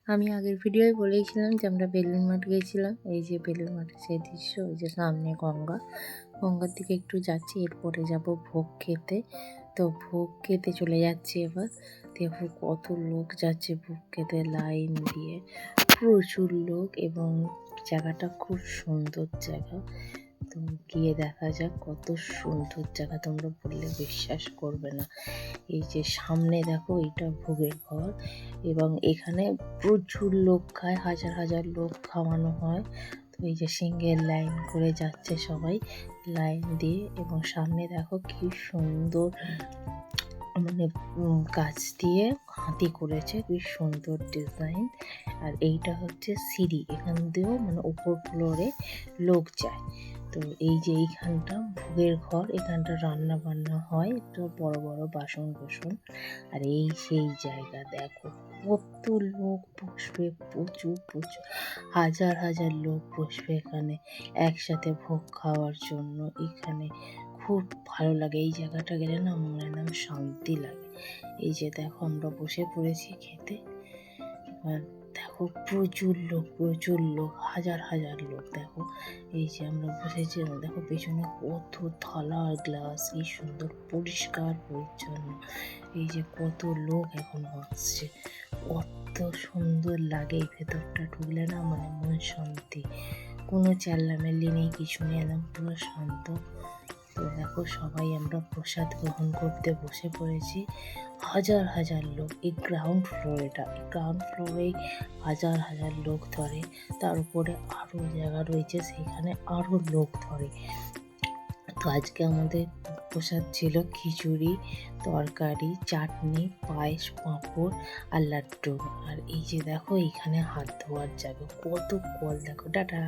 আমি আগের ভিডিওয় বলেইছিলাম যে আমরা বেলুড় মঠ গিয়েছিলাম। এই যে বেলুড় মঠের সেই দৃশ্য, ওই যে সামনে গঙ্গার দিকে একটু যাচ্ছি, এরপরে যাব ভোগ খেতে। তো ভোগ খেতে চলে যাচ্ছি এবার। দেখো কত লোক যাচ্ছে ভোগ খেতে লাইন দিয়ে, প্রচুর লোক, এবং জায়গাটা খুব সুন্দর জায়গা। তো গিয়ে দেখা যাক কত সুন্দর জায়গা, তোমরা বললে বিশ্বাস করবে না। এই যে সামনে দেখো, এটা ভোগের ঘর, এবং এখানে প্রচুর লোক খায়, হাজার হাজার লোক খাওয়ানো হয়। তো এই যে সিঙ্গেল লাইন করে যাচ্ছে সবাই লাইন দিয়ে, এবং সামনে দেখো কি সুন্দর মানে গাছ দিয়ে হাতি করেছে, কি সুন্দর ডিজাইন। আর এইটা হচ্ছে সিঁড়ি, এখান দিয়েও মানে উপর ফ্লোরে লোক যায়। তো এই যে এইখানটা ভোগের ঘর, এখানটা রান্না বান্না হয়, তো বড় বড় বাসন কোসন। আর এই সেই জায়গা, দেখো কত লোক বসবে, প্রচুর প্রচুর হাজার হাজার লোক বসবে এখানে একসাথে ভোগ খাওয়ার জন্য। এখানে খুব ভালো লাগে, এই জায়গাটা গেলে না মনে একদম শান্তি লাগে। এই যে দেখো আমরা বসে পড়েছি খেতে। এবার দেখো প্রচুর লোক, হাজার হাজার লোক। দেখো এই যে আমরা বসেছি, দেখো পেছনে কত থালা আর গ্লাস, কি সুন্দর পরিষ্কার পরিচ্ছন্ন। এই যে কত লোক এখন আসছে, কত সুন্দর লাগে। এই ভেতরটা ঢুকলে না মানে মন শান্তি, কোনো চেল্লামেল্লি নেই, কিছু নেই, একদম পুরো শান্ত। তো দেখো সবাই আমরা প্রসাদ গ্রহণ করতে বসে পড়েছি, হাজার হাজার লোক। এই গ্রাউন্ড ফ্লোর, এই গ্রাউন্ড ফ্লোরে হাজার হাজার লোক ধরে, তার উপরে আরও জায়গা রয়েছে, সেখানে আরও লোক ধরে। তো আজকে আমাদের প্রসাদ ছিল খিচুড়ি, তরকারি, চাটনি, পায়েস, পাঁপড় আর লাড্ডু। আর এই যে দেখো এখানে হাত ধোয়ার জায়গা, কত কল, দেখো টাটা।